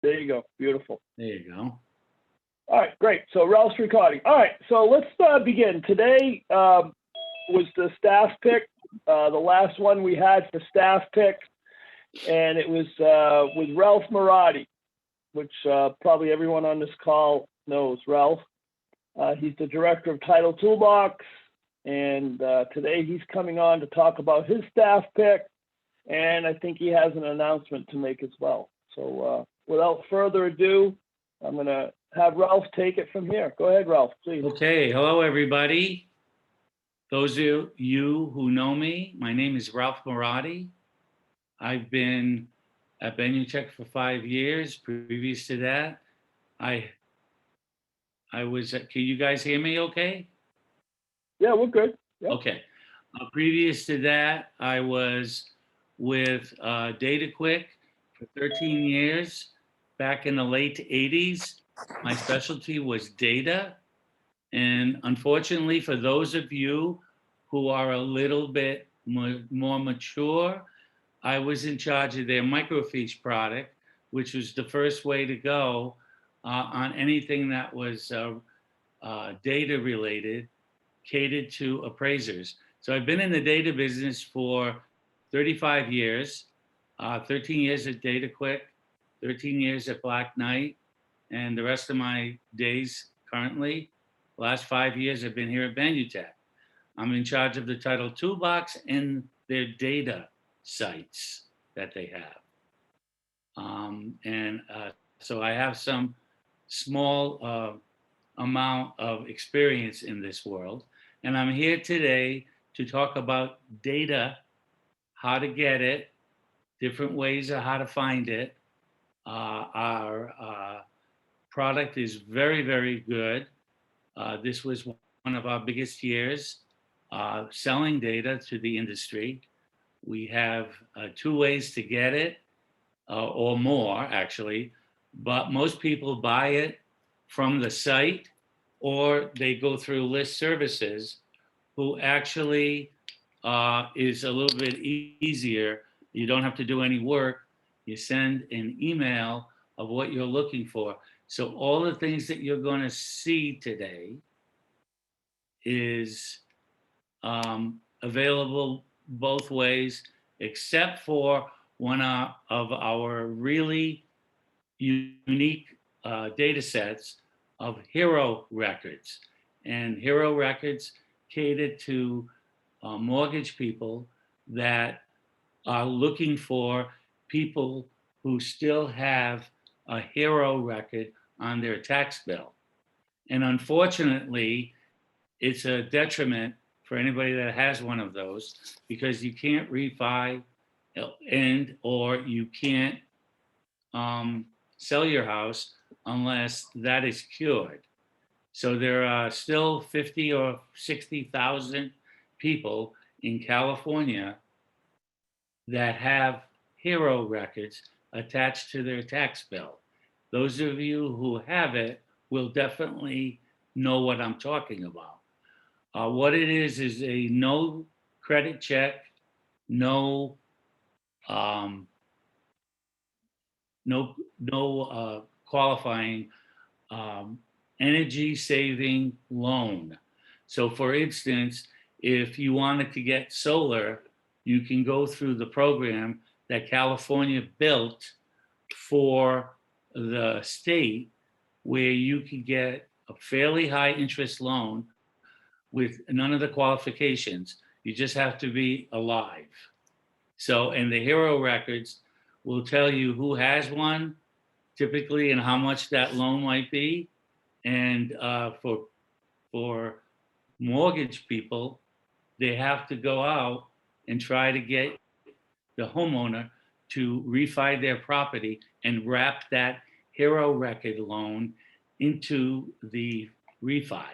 There you go. Beautiful. There you go. All right, great. So Ralph's recording. All right, so let's begin. Today was the staff pick, the last one we had for staff pick, and it was with Ralph Marotti, which probably everyone on this call knows Ralph. He's the director of Title Toolbox, and today he's coming on to talk about his staff pick, and I think he has an announcement to make as well. So without further ado, I'm going to have Ralph take it from here. Go ahead, Ralph, please. Okay, hello everybody. Those of you who know me, my name is Ralph Marotti. I've been at Benutech for 5 years. Previous to that, I was at, can you guys hear me okay? Yeah, we're good. Yep. Okay. Previous to that, I was with DataQuick for 13 years. Back in the late 80s, my specialty was data. And unfortunately, for those of you who are a little bit more mature, I was in charge of their microfiche product, which was the first way to go on anything that was data related, catered to appraisers. So I've been in the data business for 35 years, 13 years at DataQuick, 13 years at Black Knight, and the rest of my days currently, last 5 years, I've been here at Benutech. I'm in charge of the Title Toolbox and their data sites that they have. So I have some small amount of experience in this world. And I'm here today to talk about data, how to get it, different ways of how to find it. Our product is very, very good. This was one of our biggest years selling data to the industry. We have 2 ways to get it, or more actually, but most people buy it from the site or they go through List Services, who actually is a little bit easier. You don't have to do any work. You send an email of what you're looking for. So all the things that you're going to see today is available both ways, except for one of our really unique data sets of Hero records. And Hero records cater to mortgage people that are looking for people who still have a Hero record on their tax bill. And unfortunately, it's a detriment for anybody that has one of those, because you can't refi or you can't sell your house unless that is cured. So there are still 50 or 60,000 people in California that have Hero records attached to their tax bill. Those of you who have it will definitely know what I'm talking about. What it is a no credit check, no qualifying energy saving loan. So for instance, if you wanted to get solar, you can go through the program that California built for the state, where you could get a fairly high interest loan with none of the qualifications. You just have to be alive. So, and the Hero records will tell you who has one, typically, and how much that loan might be. And for mortgage people, they have to go out and try to get the homeowner to refi their property and wrap that Hero record loan into the refi.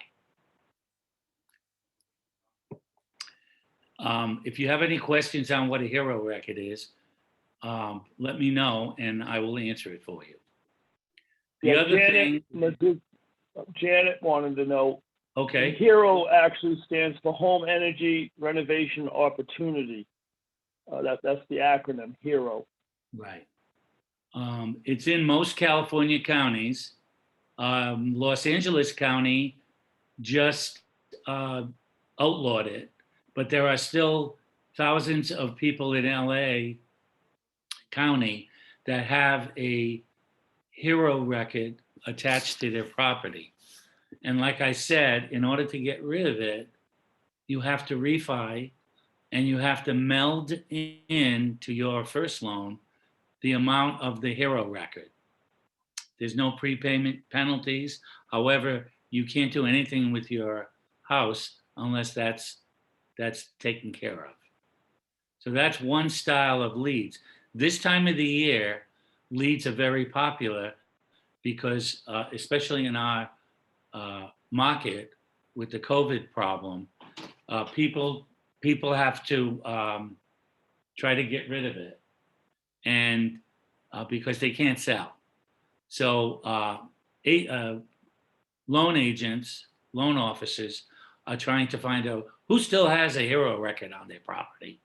If you have any questions on what a Hero record is, let me know and I will answer it for you. The other thing, Janet wanted to know. Okay. Hero actually stands for Home Energy Renovation Opportunity. That's the acronym, Hero. Right. It's in most California counties. Los Angeles County just outlawed it, but there are still thousands of people in LA County that have a hero record attached to their property. And like I said, in order to get rid of it, you have to refi and you have to meld in to your first loan the amount of the hero record. There's no prepayment penalties. However, you can't do anything with your house unless that's taken care of. So that's one style of leads. This time of the year, leads are very popular because, especially in our market with the COVID problem, people have to try to get rid of it, and because they can't sell. So loan agents, loan officers are trying to find out who still has a hero record on their property.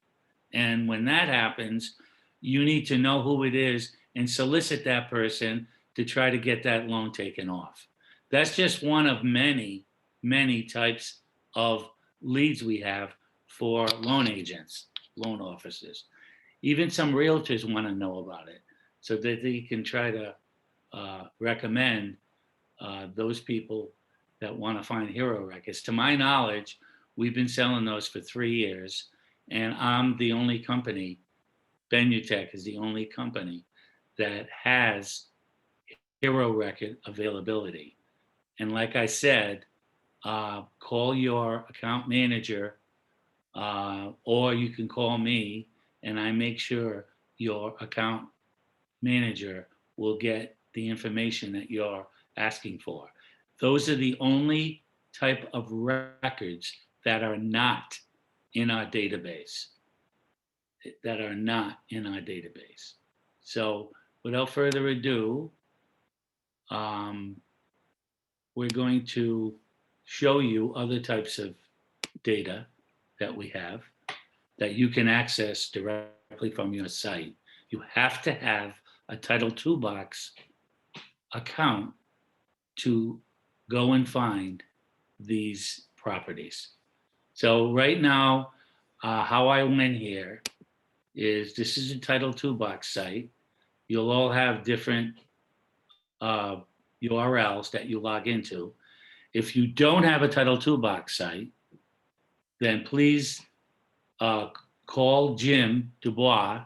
And when that happens, you need to know who it is and solicit that person to try to get that loan taken off. That's just one of many, many types of leads we have for loan agents, loan officers. Even some realtors want to know about it so that they can try to recommend those people that want to find hero records. To my knowledge, we've been selling those for 3 years, and I'm the only company, Benutech is the only company that has hero record availability. And like I said, call your account manager, or you can call me, and I make sure your account manager will get the information that you're asking for. Those are the only type of records that are not in our database. So without further ado, we're going to show you other types of data that we have that you can access directly from your site. You have to have a Title Toolbox account to go and find these properties. So right now, how I went here is this is a Title Toolbox site. You'll all have different URLs that you log into. If you don't have a Title Toolbox site, then please call Jim Dubois.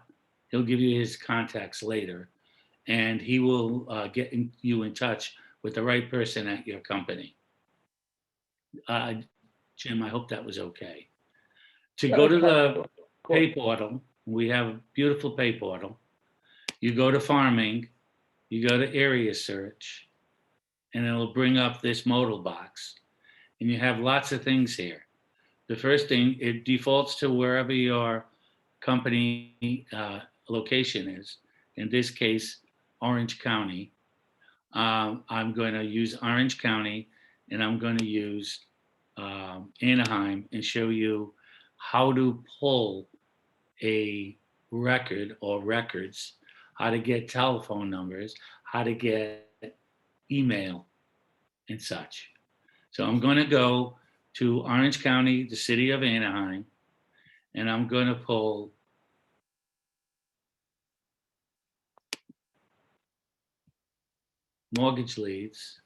He'll give you his contacts later, and he will get you in touch with the right person at your company. Jim, I hope that was okay. To go to the pay portal, we have a beautiful pay portal. You go to farming, you go to area search, and it'll bring up this modal box. And you have lots of things here. The first thing, it defaults to wherever your company location is. In this case, Orange County. I'm going to use Orange County, and I'm going to use Anaheim and show you how to pull a record or records, how to get telephone numbers, how to get email and such. So I'm going to go to Orange County, the city of Anaheim, and I'm going to pull mortgage leads.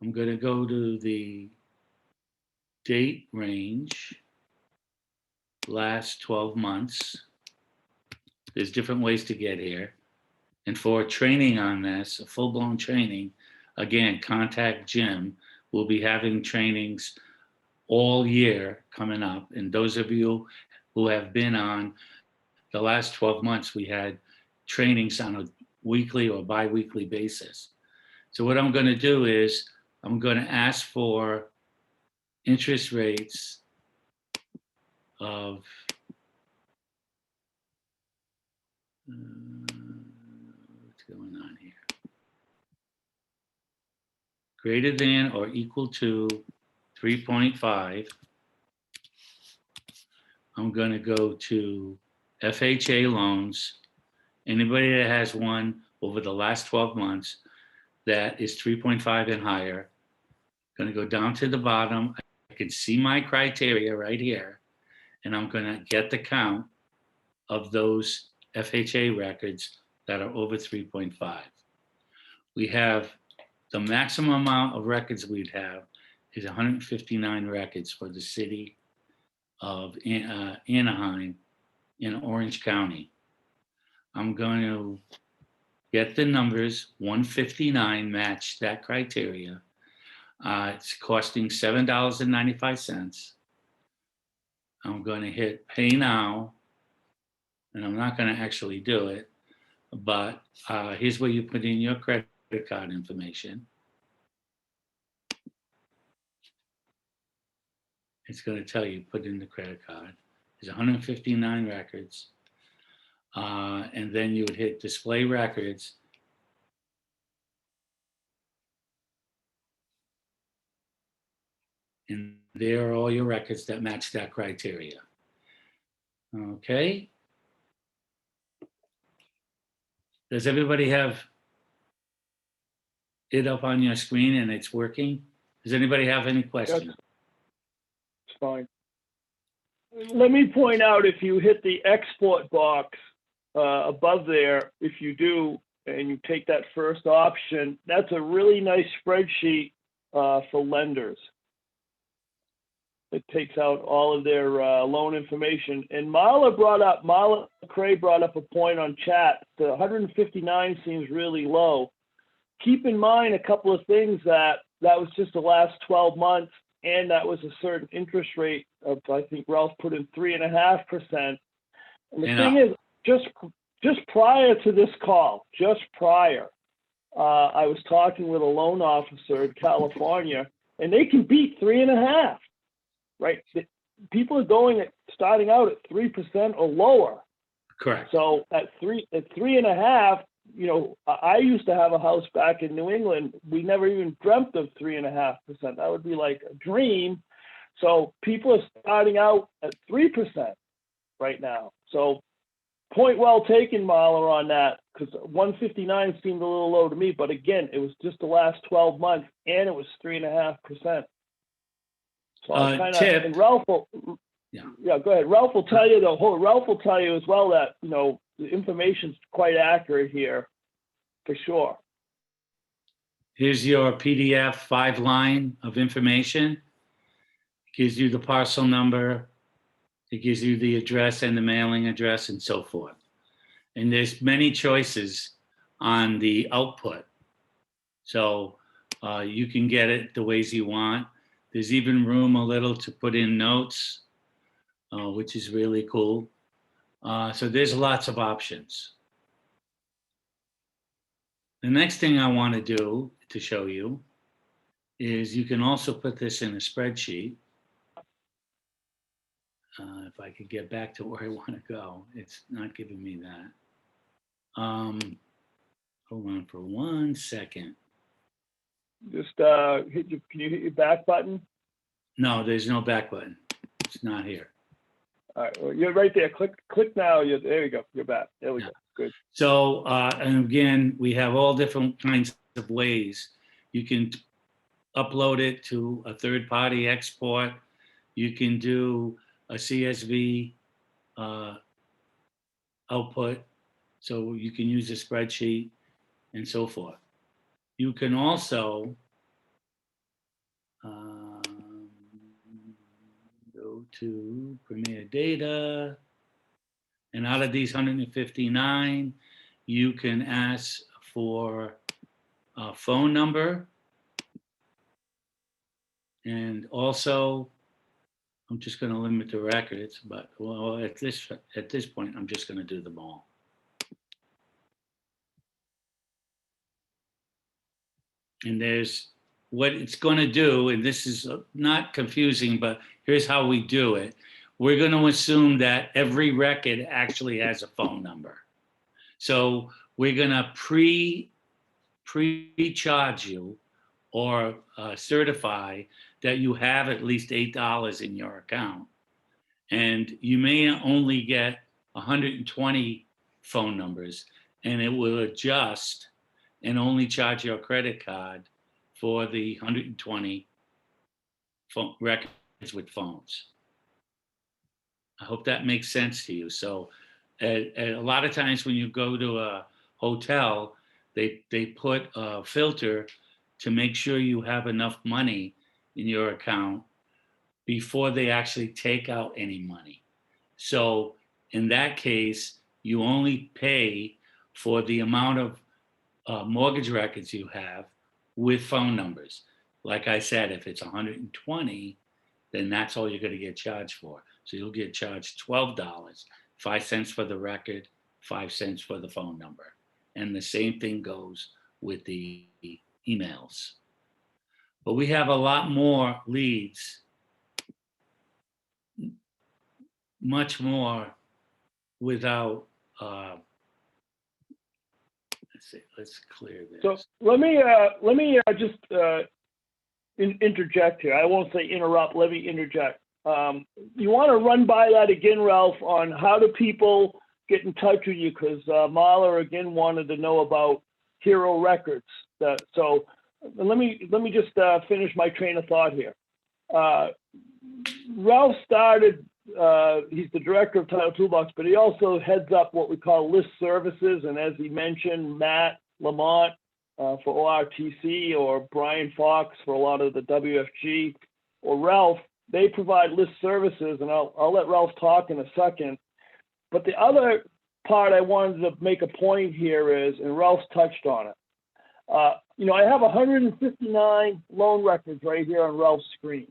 I'm going to go to the date range, last 12 months. There's different ways to get here. And for training on this, a full-blown training, again, contact Jim. We'll be having trainings all year coming up. And those of you who have been on the last 12 months, we had trainings on a weekly or bi-weekly basis. So what I'm going to do is I'm going to ask for interest rates of what's going on here? Greater than or equal to 3.5. I'm going to go to FHA loans, Anybody that has one over the last 12 months that is 3.5 and higher, going to go down to the bottom. I can see my criteria right here, and I'm going to get the count of those FHA records that are over 3.5. We have the maximum amount of records we'd have is 159 records for the city of Anaheim in Orange County. I'm going to get the numbers. 159 match that criteria. It's costing $7.95. I'm going to hit pay now, and I'm not going to actually do it, but here's where you put in your credit card information. It's going to tell you put in the credit card. There's 159 records. And then you would hit display records. And there are all your records that match that criteria. Okay. Does everybody have it up on your screen and it's working? Does anybody have any questions? Yes. It's fine. Let me point out, if you hit the export box above there, if you do, and you take that first option, that's a really nice spreadsheet for lenders. It takes out all of their loan information. And Marla Cray brought up a point on chat. The 159 seems really low. Keep in mind a couple of things, that was just the last 12 months, and that was a certain interest rate of, I think Ralph put in 3.5%. And the thing is, just prior to this call, I was talking with a loan officer in California, and they can beat 3.5. Right? People are starting out at 3% or lower. Correct. So at 3.5, I used to have a house back in New England. We never even dreamt of 3.5%. That would be like a dream. So people are starting out at 3% right now. So point well taken, Marla, on that, because 159 seemed a little low to me. But again, it was just the last 12 months, and it was 3.5%. So tip. And Ralph will, go ahead. Ralph will tell you Ralph will tell you as well that, the information's quite accurate here, for sure. Here's your PDF 5-line of information. It gives you the parcel number. It gives you the address and the mailing address and so forth. And there's many choices on the output. So you can get it the ways you want. There's even room a little to put in notes, which is really cool. So there's lots of options. The next thing I want to do to show you is you can also put this in a spreadsheet. If I could get back to where I want to go, it's not giving me that. Hold on for 1 second. Just can you hit your back button? No, there's no back button. It's not here. All right, well, you're right there. Click now. There you go. You're back. There we go. Good. So, and again, we have all different kinds of ways. You can upload it to a third-party export. You can do a CSV output, so you can use a spreadsheet and so forth. You can also go to Premier Data, and out of these 159, you can ask for a phone number, and also I'm just going to limit the records, but well, at this point, I'm just going to do them all. And there's what it's going to do, and this is not confusing, but here's how we do it. We're going to assume that every record actually has a phone number. So we're going to pre-charge you or certify that you have at least $8 in your account. And you may only get 120 phone numbers. and it will adjust and only charge your credit card for the 120 records with phones. I hope that makes sense to you. So a lot of times when you go to a hotel, they put a filter to make sure you have enough money in your account before they actually take out any money. So in that case, you only pay for the amount of mortgage records you have with phone numbers. Like I said, if it's 120, then that's all you're going to get charged for. So you'll get charged $12, 5 cents for the record, 5 cents for the phone number. And the same thing goes with the emails. But we have a lot more leads, much more without, let's clear this. So let me just interject here. I won't say interrupt. Let me interject. You want to run by that again, Ralph, on how do people get in touch with you? Because Marla again wanted to know about Hero Records. So let me just finish my train of thought here. Ralph started. He's the director of Title Toolbox, but he also heads up what we call list services. And as he mentioned, Matt Lamont for ORTC, or Brian Fox for a lot of the WFG, or Ralph, they provide list services, and I'll let Ralph talk in a second. But the other part I wanted to make a point here is, and Ralph's touched on it, I have 159 loan records right here on Ralph's screen.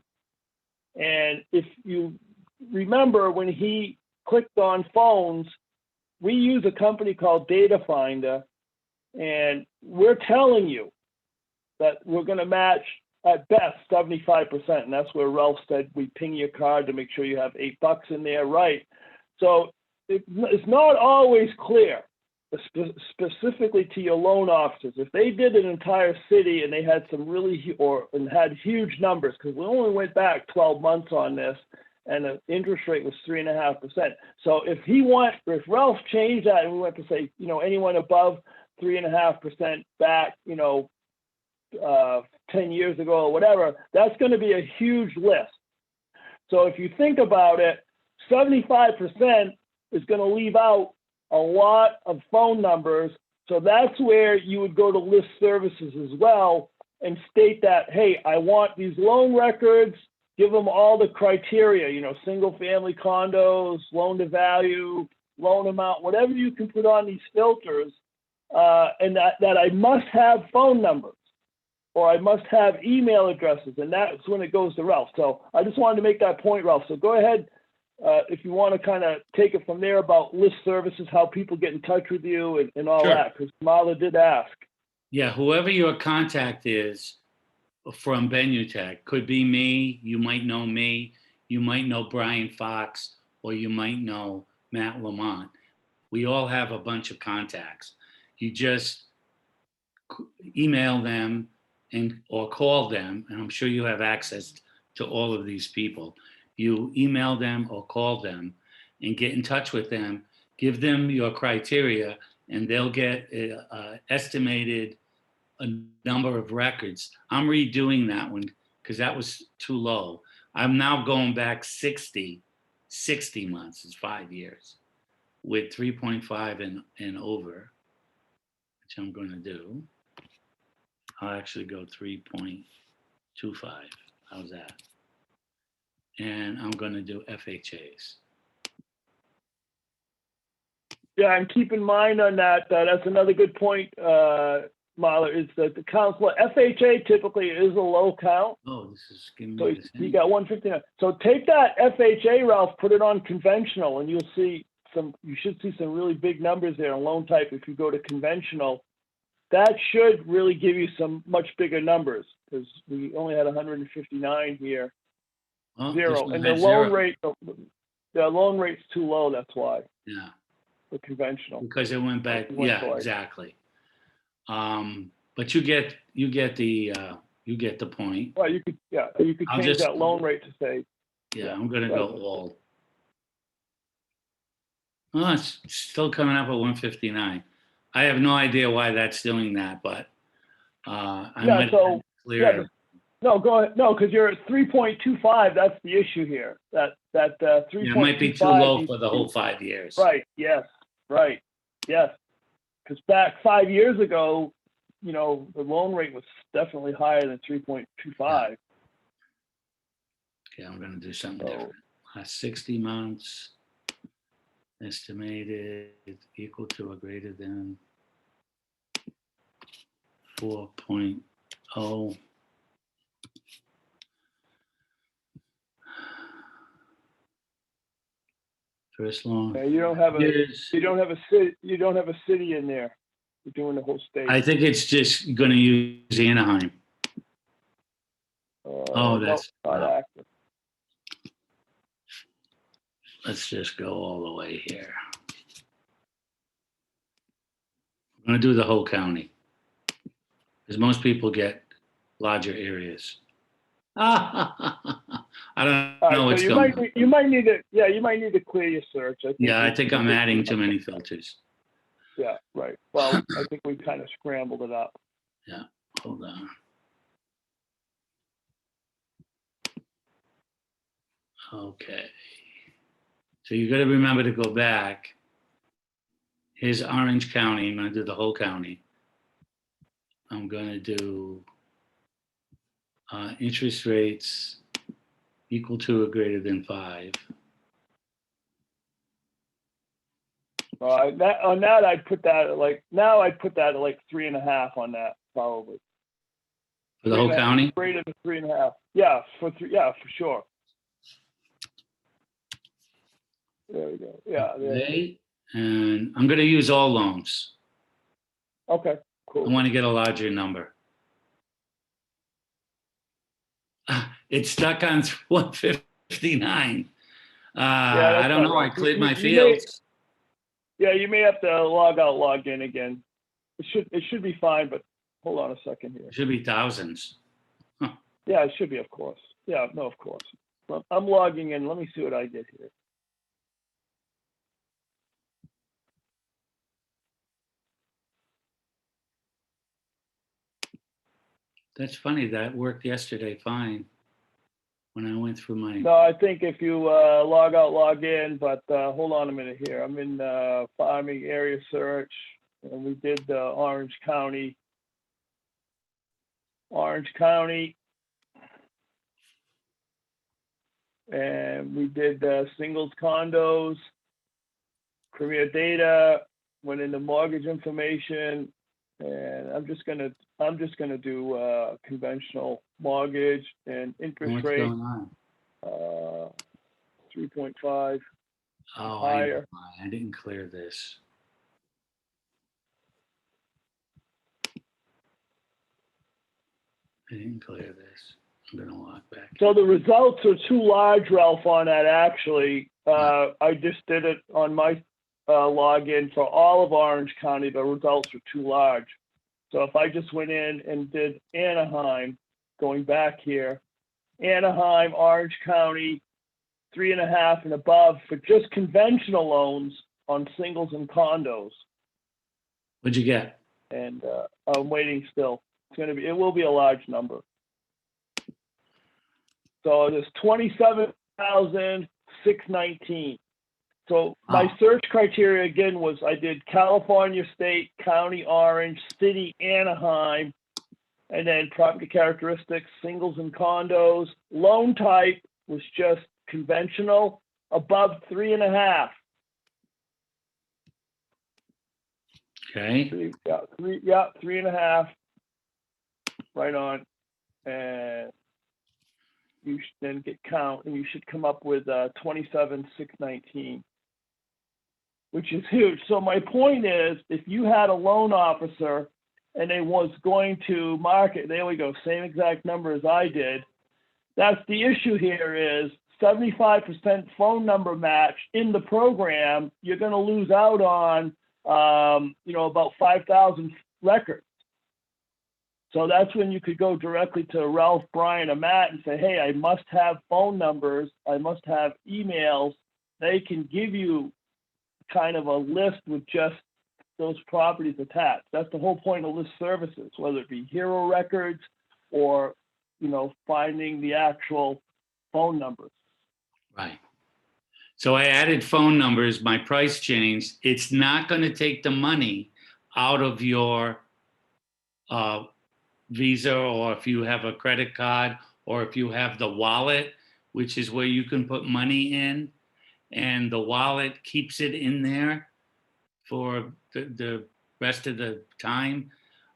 And if you remember, when he clicked on phones, we use a company called Data Finder, and we're telling you that we're going to match at best 75%, and that's where Ralph said we ping your card to make sure you have $8 in there, right? So it's not always clear, specifically to your loan officers. If they did an entire city and they had some and had huge numbers, because we only went back 12 months on this, and the interest rate was 3.5%. So if Ralph changed that and we went to say, anyone above 3.5% back, 10 years ago or whatever, that's going to be a huge list. So if you think about it, 75% is going to leave out a lot of phone numbers. So that's where you would go to list services as well and state that, hey, I want these loan records, give them all the criteria, single family condos, loan to value, loan amount, whatever you can put on these filters, and that I must have phone numbers, or I must have email addresses, and that's when it goes to Ralph. So I just wanted to make that point, Ralph. So go ahead, if you want to kind of take it from there about list services, how people get in touch with you and all Sure. that, because Marla did ask. Yeah, whoever your contact is from Benutech, could be me, you might know me, you might know Brian Fox, or you might know Matt Lamont. We all have a bunch of contacts. You just email them or call them, and I'm sure you have access to all of these people. You email them or call them and get in touch with them, give them your criteria, and they'll get estimated a number of records. I'm redoing that one because that was too low. I'm now going back 60 months, it's 5 years, with 3.5 and over, which I'm going to do. I'll actually go 3.25. How's that? And I'm going to do FHAs. Yeah, and keep in mind on that, that's another good point, Marla, is that the count for FHA typically is a low count. Oh, this is giving So me the you same. got 159. So take that FHA, Ralph, put it on conventional, and you should see some really big numbers there on loan type if you go to conventional. That should really give you some much bigger numbers, because we only had 159 here. Oh, this Zero. one And the had loan zero. loan rate's too low, that's why, Yeah, for conventional. because it went back. It went Yeah, forward. exactly. But you get the point. Well, you could I'll change just- that loan rate to say, Yeah, Yeah, I'm gonna right. go all. Oh, it's still coming up at 159. I have no idea why that's doing that, but I Yeah, might so, have clear. no, go ahead. No, because you're at 3.25. That's the issue here. That 3.25. Yeah, it might be too low needs for the to be- whole 5 years. Right. Yes. Right. Yes. Because back 5 years ago, the loan rate was definitely higher than 3.25. Okay, I'm gonna do something So- different. Last 60 months, estimated equal to or greater than 4.0. First loan. You don't have a Years. you don't have a city. You don't have a city in there. You're doing the whole state. I think it's just gonna use Anaheim. No, that's- not wow. active. Let's just go all the way here. I'm gonna do the whole county. Because most people get larger areas. I don't All right, know what's so going on. you might need to you might need to clear your search. Yeah, I think I'm adding too many filters. Yeah, right. Well, I think we kind of scrambled it up. Hold on. Okay. So you got to remember to go back. Here's Orange County. I'm going to do the whole county. I'm going to do interest rates equal to or greater than 5. On that, I'd put that at like 3.5 on that probably. For the whole 3.5, county? Greater than 3.5. Yeah, for sure. There we go. Yeah. Okay. And I'm going to use all loans. Okay. I Cool. want to get a larger number. It's stuck on 159. I don't know. Right. I cleared my You fields. you may have to log out, log in again. It should be fine, but hold on a second here. It should be thousands. Yeah, it should be, of course. Yeah, no, of course. Well, I'm logging in. Let me see what I get here. That's funny. That worked yesterday fine when I went through my. No, I think if you log out, log in, but hold on a minute here. I'm in farming area search, and we did Orange County. And we did singles condos, Premier Data, went into mortgage information, and I'm just gonna do conventional mortgage and interest What's rate going on? 3.5 Oh, higher. I didn't clear this. I didn't clear this. I'm gonna log back. So the results are too large, Ralph, on that actually. I just did it on my login for all of Orange County. The results are too large. So if I just went in and did Anaheim, going back here, Anaheim, Orange County, 3.5 and above for just conventional loans on singles and condos. What'd you get? And I'm waiting still. It will be a large number. So there's 27,619. So my search criteria again was I did California State, County Orange, City Anaheim, and then property characteristics, singles and condos. Loan type was just conventional, above 3.5. Okay. 3.5. Right on. And you should then get count, and you should come up with 27,619, which is huge. So my point is, if you had a loan officer and they was going to market, there we go, same exact number as I did. That's the issue here is 75% phone number match in the program. You're going to lose out on, about 5,000 records. So that's when you could go directly to Ralph, Brian, or Matt and say, hey, I must have phone numbers. I must have emails. They can give you kind of a list with just those properties attached. That's the whole point of list services, whether it be hero records or, finding the actual phone numbers. Right. So I added phone numbers, my price changed. It's not going to take the money out of your Visa, or if you have a credit card, or if you have the wallet, which is where you can put money in, and the wallet keeps it in there for the rest of the time.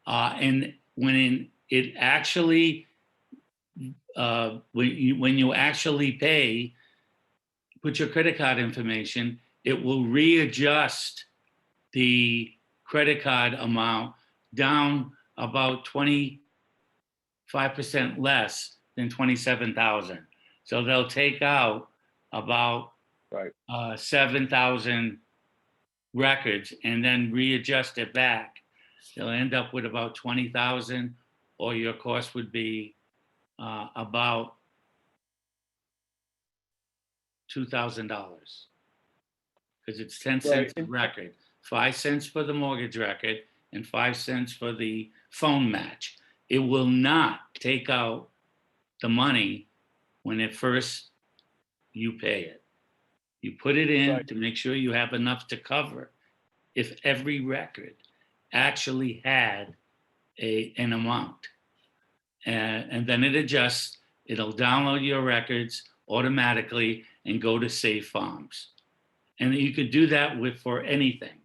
And when it actually, when you actually pay, put your credit card information, it will readjust the credit card amount down about 25% less than 27,000. So they'll take out about 7,000 records and then readjust it back. They'll end up with about 20,000, or your cost would be about $2,000, because it's 10 cents a record, 5 cents for the mortgage record and 5 cents for the phone match. It will not take out the money when at first you pay it. You put it in to make sure you have enough to cover if every record actually had an amount. And then it adjusts. It'll download your records automatically and go to Save Farms. And you could do that for anything.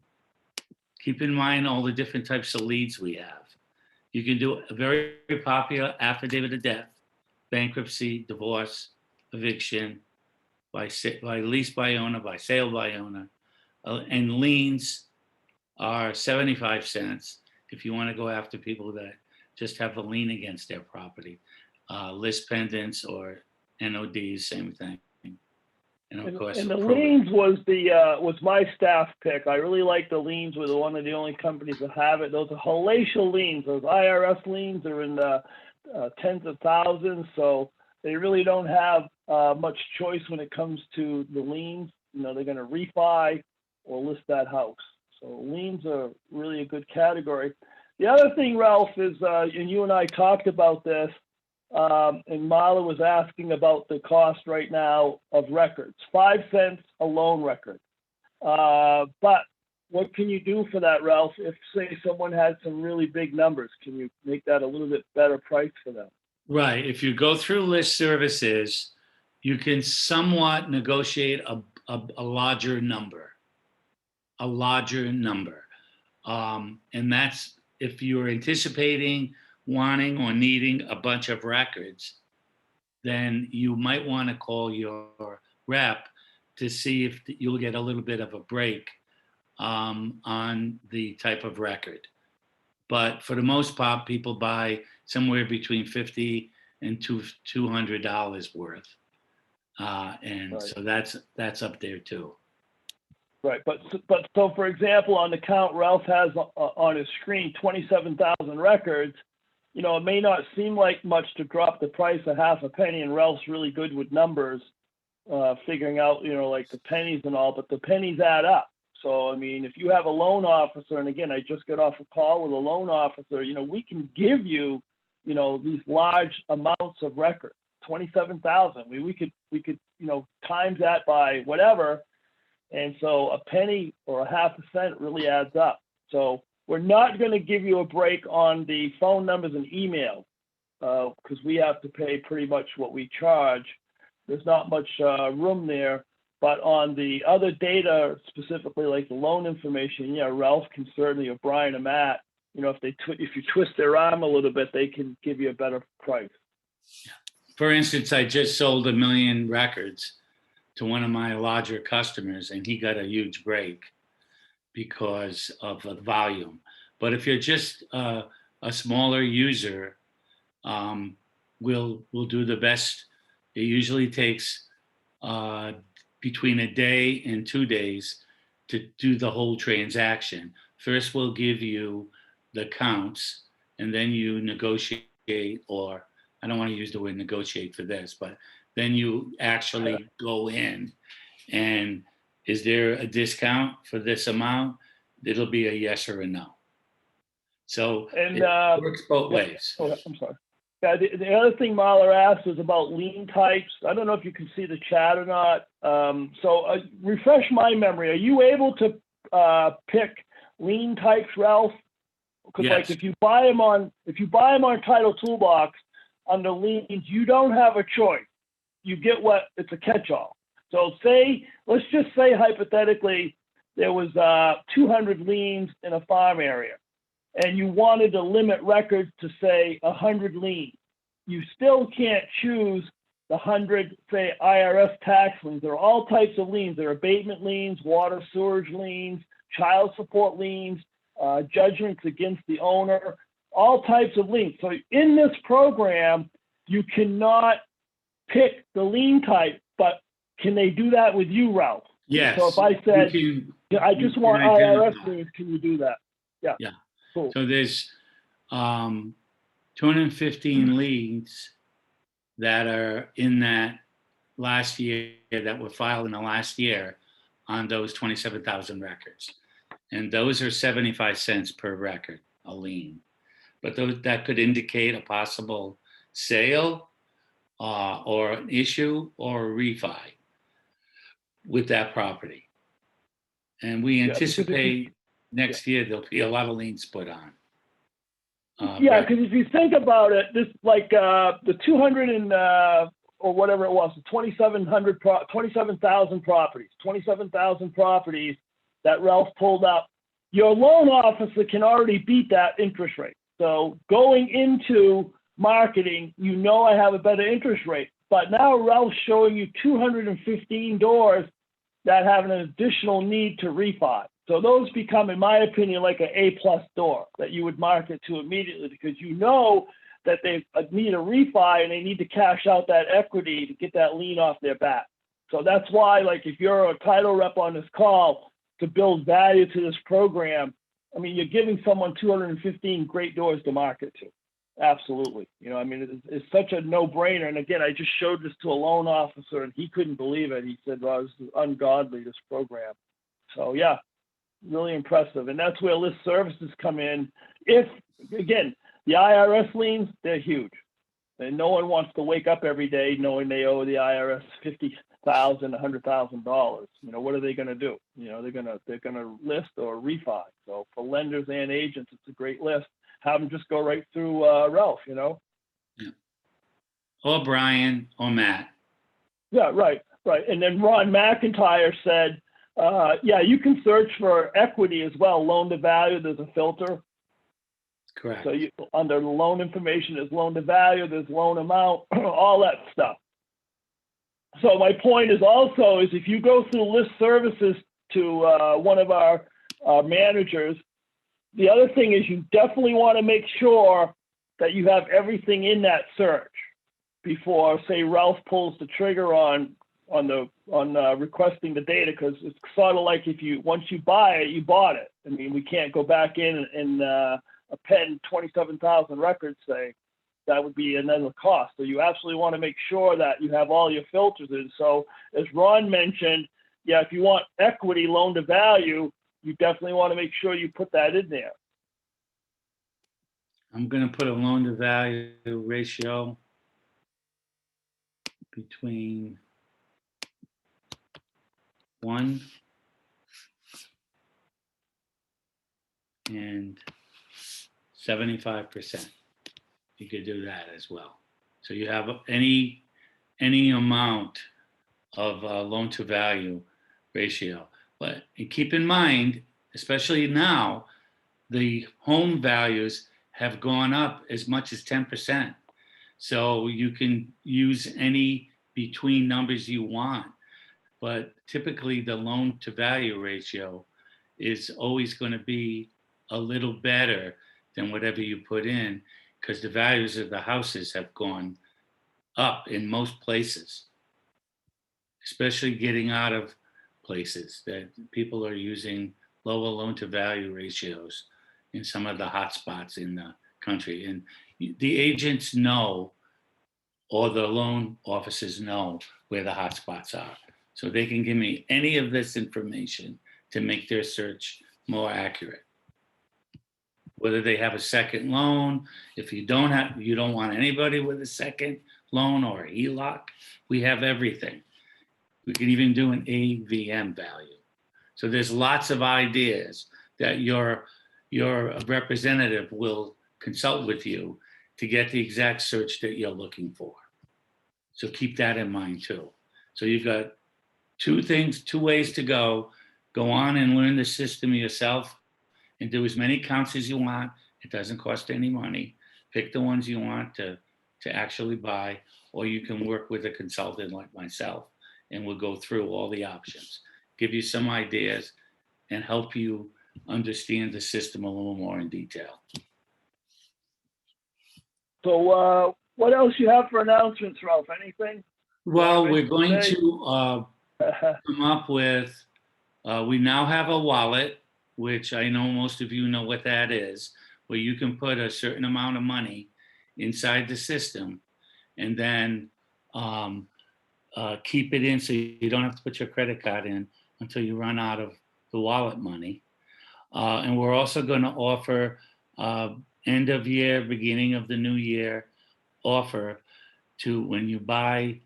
Keep in mind all the different types of leads we have. You can do a very, very popular affidavit of death, bankruptcy, divorce, eviction, by lease by owner, by sale by owner. And liens are 75 cents if you want to go after people that just have a lien against their property. List pendants or NODs, same thing. And of course, the liens was my staff pick. I really like the liens. We're one of the only companies that have it. Those are hellacious liens. Those IRS liens are in the tens of thousands. So they really don't have much choice when it comes to the liens. They're going to refi or list that house. So liens are really a good category. The other thing, Ralph, is, and you and I talked about this, and Marla was asking about the cost right now of records, 5 cents a loan record. But what can you do for that, Ralph? If, say, someone has some really big numbers, can you make that a little bit better price for them? Right. If you go through list services, you can somewhat negotiate a larger number. And that's if you're anticipating wanting or needing a bunch of records, then you might want to call your rep to see if you'll get a little bit of a break on the type of record. But for the most part, people buy somewhere between $50 and $200 worth. So that's up there too. Right, but so for example, on the count Ralph has on his screen, 27,000 records. It may not seem like much to drop the price a half a penny, and Ralph's really good with numbers, figuring out, like the pennies and all, but the pennies add up. So, I mean, if you have a loan officer, and again, I just got off a call with a loan officer, we can give you, these large amounts of records, 27,000. We could, times that by whatever. And so a penny or a half a cent really adds up. So we're not going to give you a break on the phone numbers and email because we have to pay pretty much what we charge. There's not much room there. But on the other data, specifically like the loan information, Ralph can certainly, or Brian or Matt, if you twist their arm a little bit, they can give you a better price. For instance, I just sold 1 million records to one of my larger customers, and he got a huge break because of the volume. But if you're just a smaller user, we'll do the best. It usually takes between a day and 2 days to do the whole transaction. First, we'll give you the counts, and then you negotiate, or I don't want to use the word negotiate for this, but then you actually go in and is there a discount for this amount? it'll be a yes or a no. So And, it works both yeah. ways. Oh, I'm sorry. Yeah, the other thing Marla asked was about lien types. I don't know if you can see the chat or not. Refresh my memory. Are you able to pick lien types, Ralph? Because like Yes. if you buy them on Title Toolbox under liens, you don't have a choice. You get it's a catch-all. So let's just say hypothetically there was 200 liens in a farm area, and you wanted to limit records to say 100 liens. You still can't choose the 100, say, IRS tax liens. There are all types of liens. There are abatement liens, water sewerage liens, child support liens, judgments against the owner, all types of liens. So in this program, you cannot pick the lien type, but can they do that with you, Ralph? Yes. So if I said, I just want IRS liens, can you do that? Yeah. Yeah. Cool. So there's 215 liens that are in that last year, that were filed in the last year on those 27,000 records. And those are 75 cents per record, a lien. But that could indicate a possible sale or an issue or a refi with that property. And we anticipate next year there'll be a lot of liens put on. Because if you think about it, this like the 200 and or whatever it was, the 27,000 properties that Ralph pulled up, your loan officer can already beat that interest rate. So going into marketing, I have a better interest rate. But now Ralph's showing you 215 doors that have an additional need to refi. So those become, in my opinion, like an A+ door that you would market to immediately, because you know that they need a refi and they need to cash out that equity to get that lien off their back. So that's why, like, if you're a title rep on this call, to build value to this program, I mean, you're giving someone 215 great doors to market to. Absolutely. It's such a no-brainer. And again, I just showed this to a loan officer and he couldn't believe it. He said, well, this is ungodly, this program. So yeah, really impressive. And that's where list services come in. If, again, the IRS liens, they're huge. And no one wants to wake up every day knowing they owe the IRS $50,000, $100,000. What are they going to do? They're going to list or refi. So for lenders and agents, it's a great list. Have them just go right through Ralph, Yeah. Or Brian or Matt. Yeah, right. And then Ron McIntyre said, you can search for equity as well. Loan to value, there's a filter. Correct. So under loan information, there's loan to value, there's loan amount, all that stuff. So my point is if you go through list services to one of our managers, the other thing is you definitely want to make sure that you have everything in that search before, say, Ralph pulls the trigger on requesting the data, because it's sort of like once you buy it, you bought it. I mean, we can't go back in and append 27,000 records, say. That would be another cost. So you absolutely want to make sure that you have all your filters in. So as Ron mentioned, if you want equity, loan to value, you definitely want to make sure you put that in there. I'm going to put a loan to value ratio between 1 and 75%. You could do that as well. So you have any amount of loan to value ratio. But keep in mind, especially now, the home values have gone up as much as 10%. So you can use any between numbers you want. But typically the loan to value ratio is always going to be a little better than whatever you put in, because the values of the houses have gone up in most places, especially getting out of places that people are using lower loan to value ratios in some of the hot spots in the country. And the agents know, or the loan officers know where the hot spots are. So they can give me any of this information to make their search more accurate. Whether they have a second loan, if you don't want anybody with a second loan or a HELOC, we have everything. We can even do an AVM value. So there's lots of ideas that your representative will consult with you to get the exact search that you're looking for. So keep that in mind too. So you've got two ways to go. Go on and learn the system yourself and do as many counts as you want. It doesn't cost any money. Pick the ones you want to actually buy, or you can work with a consultant like myself and we'll go through all the options, give you some ideas and help you understand the system a little more in detail. So what else you have for announcements, Ralph? Anything? Well, we're going to come up with, we now have a wallet, which I know most of you know what that is, where you can put a certain amount of money inside the system and then keep it in so you don't have to put your credit card in until you run out of the wallet money. And we're also going to offer end of year, beginning of the new year offer to when you buy,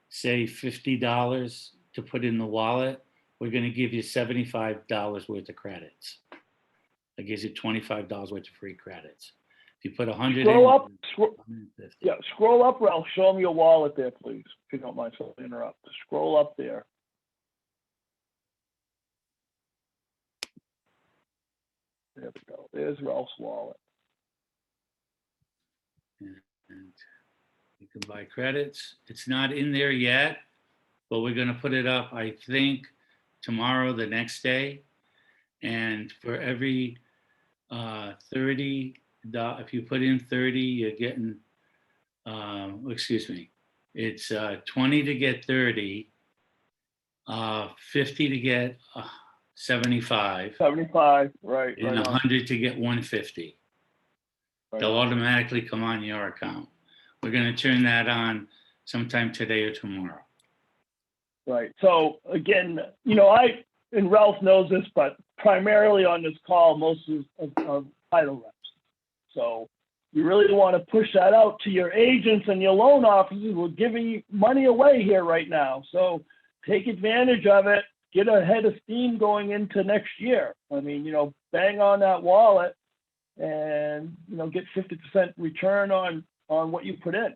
say, $50 to put in the wallet, we're going to give you $75 worth of credits. That gives you $25 worth of free credits. If you put 100 scroll up, Ralph. Show them your wallet there, please, if you don't mind. So interrupt. Scroll up there. There we go. There's Ralph's wallet. And you can buy credits. It's not in there yet, but we're going to put it up, I think, tomorrow, the next day. And for every 30, if you put in 30, you're getting, it's 20 to get 30, 50 to get 75. 75, right. And 100 to get 150. Right. They'll automatically come on your account. We're going to turn that on sometime today or tomorrow. Right. So again, and Ralph knows this, but primarily on this call, most of title reps. So you really want to push that out to your agents and your loan officers. We're giving money away here right now. So take advantage of it. Get a head of steam going into next year. I mean, bang on that wallet and, get 50% return on what you put in,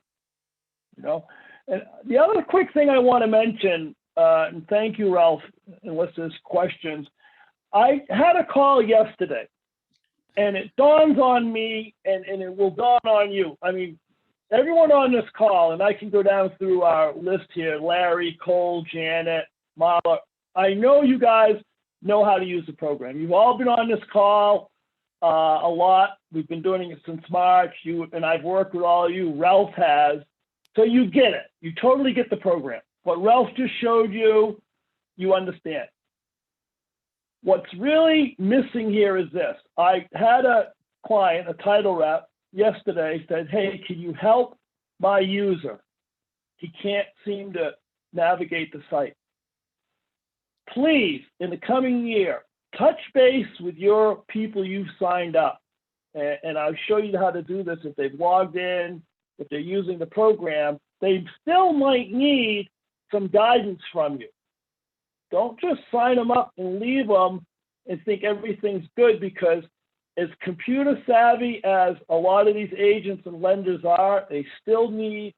And the other quick thing I want to mention, and thank you, Ralph, unless there's questions. I had a call yesterday, and it dawns on me, and it will dawn on you. I mean, everyone on this call, and I can go down through our list here, Larry, Cole, Janet, Marla. I know you guys know how to use the program. You've all been on this call a lot. We've been doing it since March. And I've worked with all of you. Ralph has. So you get it. You totally get the program. What Ralph just showed you, you understand. What's really missing here is this. I had a client, a title rep, yesterday said, hey, can you help my user? He can't seem to navigate the site. Please, in the coming year, touch base with your people you've signed up. And I'll show you how to do this. If they've logged in, if they're using the program, they still might need some guidance from you. Don't just sign them up and leave them and think everything's good, because as computer savvy as a lot of these agents and lenders are, they still need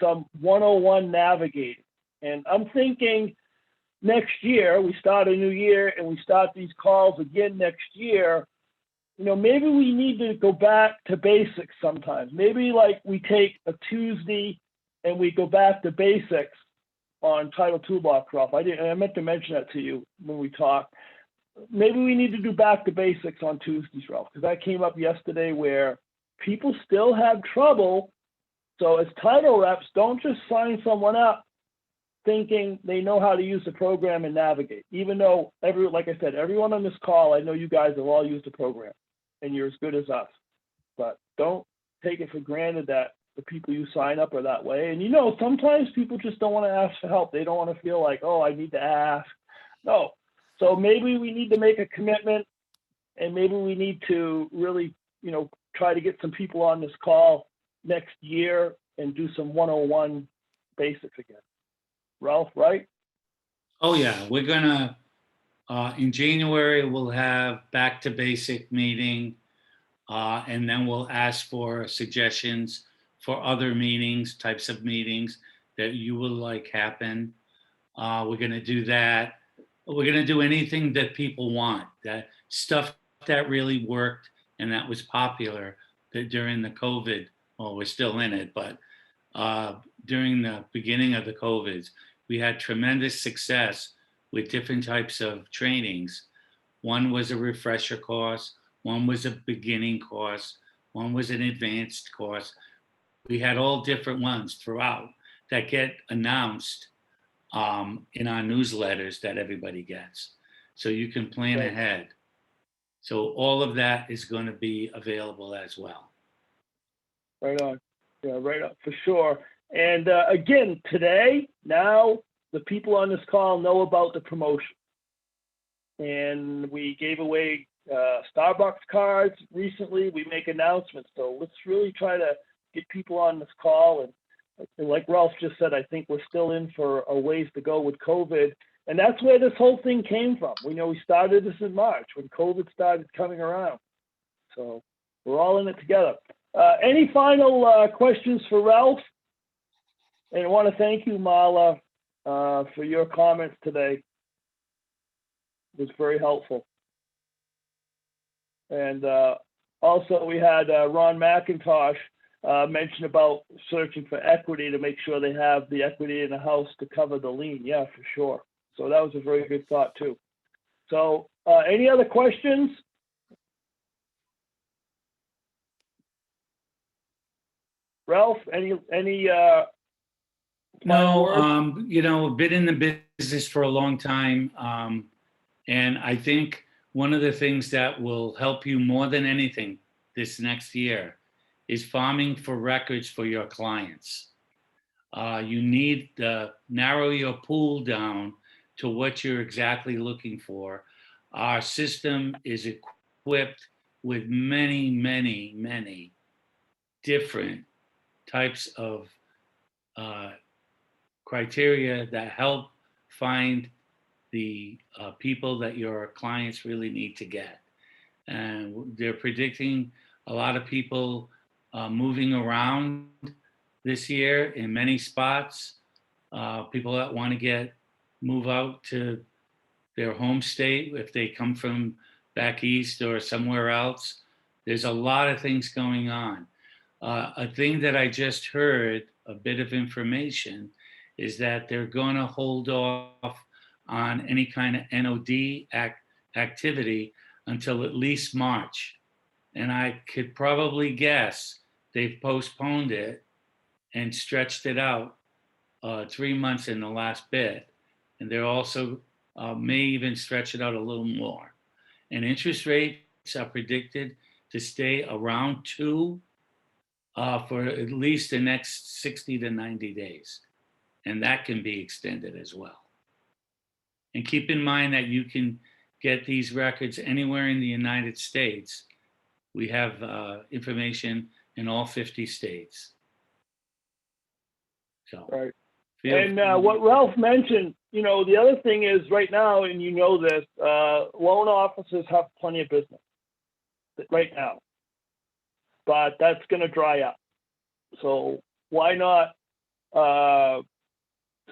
some 101 navigating. And I'm thinking next year, we start a new year and we start these calls again next year, maybe we need to go back to basics sometimes. Maybe like we take a Tuesday and we go back to basics on Title Toolbox, Ralph. I meant to mention that to you when we talked. Maybe we need to do back to basics on Tuesdays, Ralph, because that came up yesterday where people still have trouble. So as title reps, don't just sign someone up thinking they know how to use the program and navigate. Even though, like I said, everyone on this call, I know you guys have all used the program and you're as good as us. But don't take it for granted that the people you sign up are that way. And sometimes people just don't want to ask for help. They don't want to feel like, oh, I need to ask. No, So maybe we need to make a commitment, and maybe we need to really, try to get some people on this call next year and do some 101 basics again. Ralph, right? Oh, yeah, we're gonna, in January, we'll have back to basic meeting. And then we'll ask for suggestions for other meetings, types of meetings that you would like happen. We're gonna do that. We're gonna do anything that people want, that stuff that really worked and that was popular during the COVID. Well, we're still in it, but during the beginning of the COVIDs, we had tremendous success with different types of trainings. One was a refresher course, one was a beginning course, one was an advanced course. We had all different ones throughout that get announced in our newsletters that everybody gets. So you can plan Right. ahead. So all of that is going to be available as well. Right on. Yeah, right on, for sure. And again, today, now the people on this call know about the promotion. And we gave away Starbucks cards recently. We make announcements. So let's really try to get people on this call. And like Ralph just said, I think we're still in for a ways to go with COVID. And that's where this whole thing came from. We started this in March when COVID started coming around. So we're all in it together. Any final questions for Ralph? And I want to thank you, Marla, for your comments today. It was very helpful. And also we had Ron McIntosh mention about searching for equity to make sure they have the equity in the house to cover the lien. Yeah, for sure. So that was a very good thought too. So any other questions? Ralph, any final words? I've been in the business for a long time. And I think one of the things that will help you more than anything this next year is farming for records for your clients. You need to narrow your pool down to what you're exactly looking for. Our system is equipped with many, many, many different types of criteria that help find the people that your clients really need to get. And they're predicting a lot of people moving around this year in many spots. People that want to move out to their home state if they come from back east or somewhere else. There's a lot of things going on. A thing that I just heard, a bit of information, is that they're going to hold off on any kind of NOD activity until at least March. And I could probably guess they've postponed it and stretched it out 3 months in the last bit. And they're also may even stretch it out a little more. And interest rates are predicted to stay around 2 for at least the next 60 to 90 days. And that can be extended as well. And keep in mind that you can get these records anywhere in the United States. We have information in all 50 states. So, right. And what Ralph mentioned, the other thing is right now, and this, loan officers have plenty of business right now, but that's going to dry up. So why not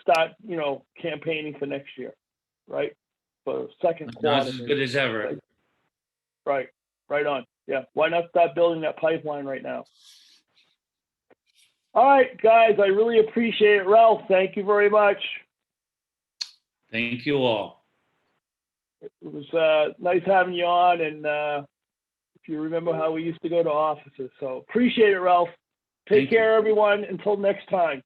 start, campaigning for next year, right? For second quarter. Not as good as ever. Right on. Yeah, why not start building that pipeline right now? All right, guys, I really appreciate it. Ralph, thank you very much. Thank you all. It was nice having you on, and if you remember how we used to go to offices. So appreciate it, Ralph. Take care, everyone. Until next time.